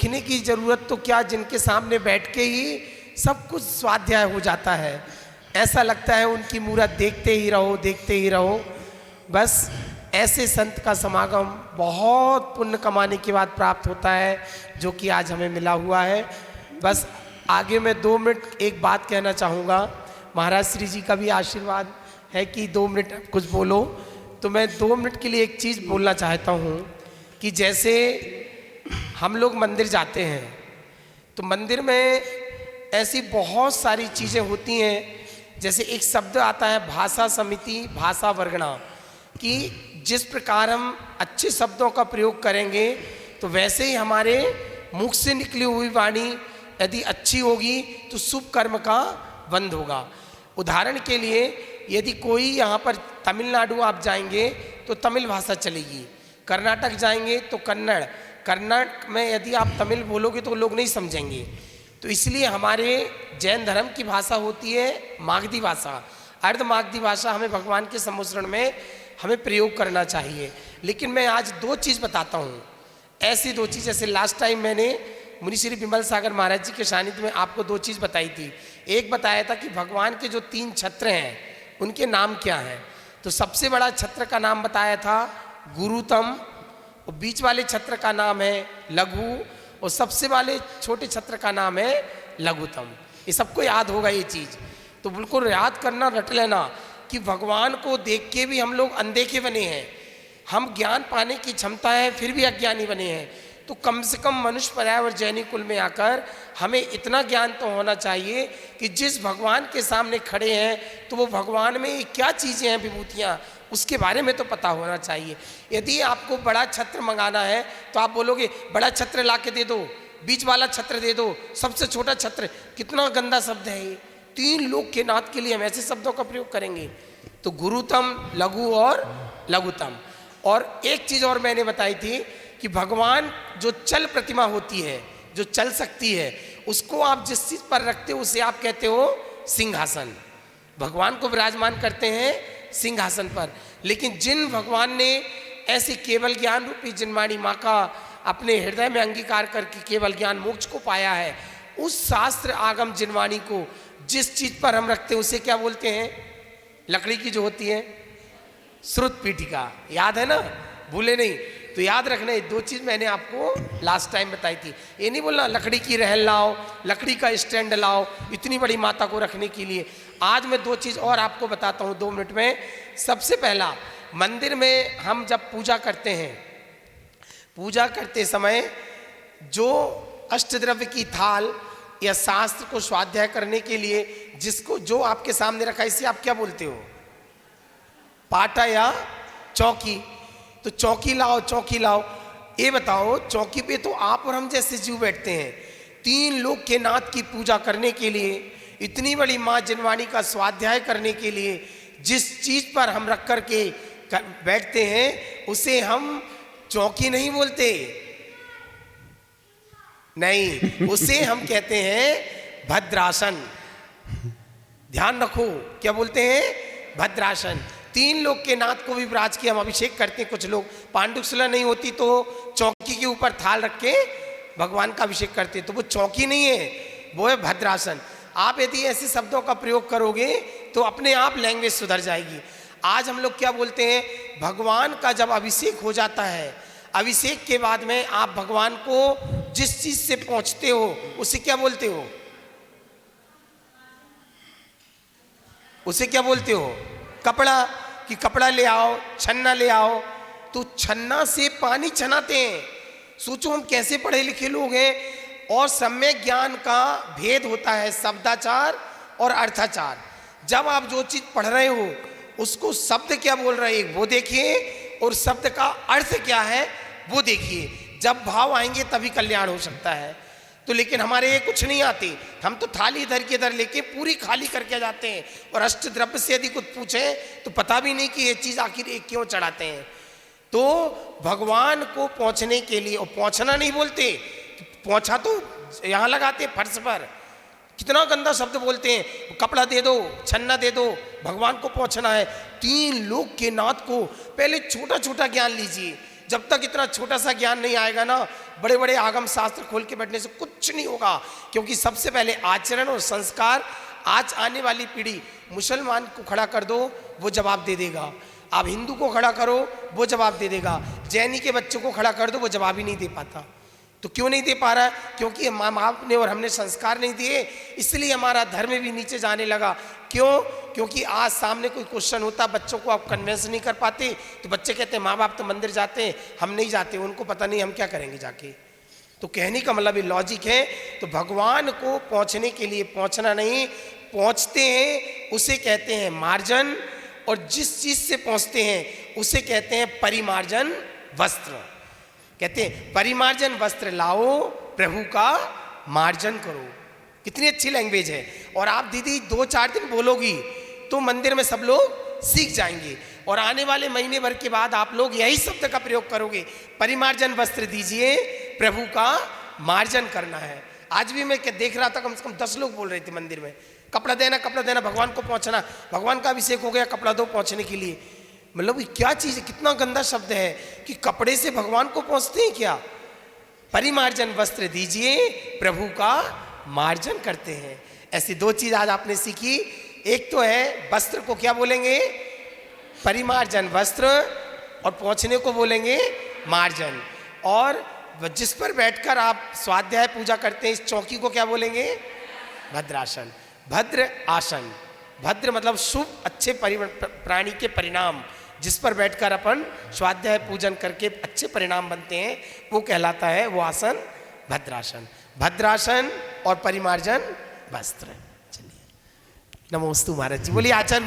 देखने की ज़रूरत तो क्या, जिनके सामने बैठ के ही सब कुछ स्वाध्याय हो जाता है। ऐसा लगता है उनकी मूरत देखते ही रहो, देखते ही रहो। बस ऐसे संत का समागम बहुत पुण्य कमाने के बाद प्राप्त होता है, जो कि आज हमें मिला हुआ है। बस आगे मैं 2 मिनट एक बात कहना चाहूँगा। महाराज श्री जी का भी आशीर्वाद है कि 2 मिनट कुछ बोलो, तो मैं 2 मिनट के लिए एक चीज़ बोलना चाहता हूँ कि जैसे हम लोग मंदिर जाते हैं तो मंदिर में ऐसी बहुत सारी चीज़ें होती हैं। जैसे एक शब्द आता है भाषा समिति भाषा वर्गणा, कि जिस प्रकार हम अच्छे शब्दों का प्रयोग करेंगे तो वैसे ही हमारे मुख से निकली हुई वाणी यदि अच्छी होगी तो शुभ कर्म का बंध होगा। उदाहरण के लिए यदि कोई यहाँ पर तमिलनाडु आप जाएंगे तो तमिल भाषा चलेगी, कर्नाटक जाएंगे तो कन्नड़, कर्नाटक में यदि आप तमिल बोलोगे तो लोग नहीं समझेंगे। तो इसलिए हमारे जैन धर्म की भाषा होती है मागधी भाषा, अर्ध मागधी भाषा हमें भगवान के सम्मिश्रण में हमें प्रयोग करना चाहिए। लेकिन मैं आज 2 चीज़ बताता हूँ, ऐसी 2 चीज़। जैसे लास्ट टाइम मैंने मुनि श्री विमल सागर महाराज जी के सानिध्य में आपको 2 चीज़ बताई थी। एक बताया था कि भगवान के जो 3 छत्र हैं उनके नाम क्या हैं। तो सबसे बड़ा छत्र का नाम बताया था गुरुतम, और बीच वाले छत्र का नाम है लघु, और सबसे वाले छोटे छत्र का नाम है लघुतम। ये सबको याद होगा ये चीज़, तो बिल्कुल याद करना, रट लेना कि भगवान को देख के भी हम लोग अनदेखे बने हैं। हम ज्ञान पाने की क्षमता है फिर भी अज्ञानी बने हैं। तो कम से कम मनुष्य पर्याय और जैनी कुल में आकर हमें इतना ज्ञान तो होना चाहिए कि जिस भगवान के सामने खड़े हैं तो वो भगवान में क्या चीज़ें हैं, विभूतियाँ, उसके बारे में तो पता होना चाहिए। यदि आपको बड़ा छत्र मंगाना है तो आप बोलोगे बड़ा छत्र ला के दे दो, बीच वाला छत्र दे दो, सबसे छोटा छत्र। कितना गंदा शब्द है ये। 3 लोक के नाथ के लिए हम ऐसे शब्दों का प्रयोग करेंगे। तो गुरुतम, लघु और लघुतम। और एक चीज़ और मैंने बताई थी कि भगवान जो चल प्रतिमा होती है, जो चल सकती है, उसको आप जिस चीज़ पर रखते हो उसे आप कहते हो सिंहासन। भगवान को विराजमान करते हैं सिंहासन पर। लेकिन जिन भगवान ने ऐसी केवल ज्ञान रूपी जिनवाणी माँ का अपने हृदय में अंगीकार करके केवल ज्ञान मोक्ष को पाया है, उस शास्त्र आगम जिनवाणी को जिस चीज़ पर हम रखते हैं उसे क्या बोलते हैं? लकड़ी की जो होती है श्रुत पीठिका, याद है ना, भूले नहीं। तो याद रखना, ये 2 चीज़ मैंने आपको लास्ट टाइम बताई थी। ये नहीं बोलना लकड़ी की रहल लाओ, लकड़ी का स्टैंड लाओ इतनी बड़ी माता को रखने के लिए। आज मैं 2 चीज़ और आपको बताता हूँ 2 मिनट में। सबसे पहला, मंदिर में हम जब पूजा करते हैं, पूजा करते समय जो अष्टद्रव्य की थाल या शास्त्र को स्वाध्याय करने के लिए जिसको जो आपके सामने रखा, इसे आप क्या बोलते हो? पाटा या चौकी। तो चौकी लाओ, चौकी लाओ। ये बताओ, चौकी पे तो आप और हम जैसे जीव बैठते हैं। 3 लोक के नाथ की पूजा करने के लिए, इतनी बड़ी माँ जिनवाणी का स्वाध्याय करने के लिए जिस चीज़ पर हम रख कर के बैठते हैं उसे हम चौकी नहीं बोलते, नहीं, उसे हम कहते हैं भद्रासन। ध्यान रखो, क्या बोलते हैं? भद्रासन। 3 लोक के नाथ को भी विराज के हम अभिषेक करते हैं। कुछ लोग पांडुशिला नहीं होती तो चौकी के ऊपर थाल रख के भगवान का अभिषेक करते हैं, तो वो चौकी नहीं है, वो है भद्रासन। आप यदि ऐसे शब्दों का प्रयोग करोगे तो अपने आप लैंग्वेज सुधर जाएगी। आज हम लोग क्या बोलते हैं? भगवान का जब अभिषेक हो जाता है, अभिषेक के बाद में आप भगवान को जिस चीज से पहुंचते हो उसे क्या बोलते हो? उसे क्या बोलते हो? कपड़ा। कि कपड़ा ले आओ, छन्ना ले आओ। तो छन्ना से पानी छनाते हैं। सोचो हम कैसे पढ़े लिखे लोग हैं। और सम्यक ज्ञान का भेद होता है शब्दाचार और अर्थाचार। जब आप जो चीज पढ़ रहे हो उसको शब्द क्या बोल रहे हैं वो देखिए, और शब्द का अर्थ क्या है वो देखिए। जब भाव आएंगे तभी कल्याण हो सकता है। तो लेकिन हमारे ये कुछ नहीं आते, हम तो थाली इधर की इधर लेके पूरी खाली करके जाते हैं। और अष्टद्रव्य से यदि कुछ पूछे तो पता भी नहीं कि ये चीज आखिर एक क्यों चढ़ाते हैं। तो भगवान को पहुंचने के लिए, और पहुंचना नहीं बोलते, पहुंचा तो यहाँ लगाते फर्श पर, कितना गंदा शब्द बोलते हैं। कपड़ा दे दो, छन्ना दे दो, भगवान को पहुंचना है। 3 लोक के नाथ को पहले छोटा छोटा ज्ञान लीजिए। जब तक इतना छोटा सा ज्ञान नहीं आएगा ना, बड़े बड़े आगम शास्त्र खोल के बैठने से कुछ नहीं होगा। क्योंकि सबसे पहले आचरण और संस्कार। आज आने वाली पीढ़ी, मुसलमान को खड़ा कर दो वो जवाब दे देगा, आप हिंदू को खड़ा करो वो जवाब दे देगा, जैनी के बच्चों को खड़ा कर दो वो जवाब ही नहीं दे पाता। तो क्यों नहीं दे पा रहा है? क्योंकि माँ बाप ने और हमने संस्कार नहीं दिए, इसलिए हमारा धर्म भी नीचे जाने लगा। क्यों? क्योंकि आज सामने कोई क्वेश्चन होता, बच्चों को आप कन्विंस नहीं कर पाते, तो बच्चे कहते हैं माँ बाप तो मंदिर जाते हैं, हम नहीं जाते, उनको पता नहीं हम क्या करेंगे जाके। तो कहने का मतलब ये लॉजिक है। तो भगवान को पहुँचने के लिए पहुँचना नहीं, पहुँचते हैं उसे कहते हैं मार्जन, और जिस चीज़ से पहुँचते हैं उसे कहते हैं परिमार्जन वस्त्र। कहते हैं परिमार्जन वस्त्र लाओ, प्रभु का मार्जन करो। कितनी अच्छी लैंग्वेज है। और आप दीदी 2-4 दिन बोलोगी तो मंदिर में सब लोग सीख जाएंगे, और आने वाले महीने भर के बाद आप लोग यही शब्द का प्रयोग करोगे, परिमार्जन वस्त्र दीजिए, प्रभु का मार्जन करना है। आज भी मैं देख रहा था, कम से कम 10 लोग बोल रहे थे मंदिर में, कपड़ा देना, भगवान को पहुंचना, भगवान का अभिषेक हो गया, कपड़ा दो पहुंचने के लिए। मतलब ये क्या चीज़ है, कितना गंदा शब्द है कि कपड़े से भगवान को पहुंचते हैं क्या? परिमार्जन वस्त्र दीजिए, प्रभु का मार्जन करते हैं। ऐसी 2 चीज आज आपने सीखी। एक तो है वस्त्र को क्या बोलेंगे? परिमार्जन वस्त्र, और पहुंचने को बोलेंगे मार्जन। और जिस पर बैठकर आप स्वाध्याय पूजा करते हैं, इस चौकी को क्या बोलेंगे? भद्रासन, भद्र आसन। भद्र मतलब शुभ, अच्छे प्राणी के परिणाम, जिस पर बैठकर अपन स्वाध्याय पूजन करके अच्छे परिणाम बनते हैं, वो कहलाता है वो आसन भद्रासन। भद्रासन और परिमार्जन वस्त्र। चलिए, नमोस्तु महाराज जी। बोलिए आचार्य।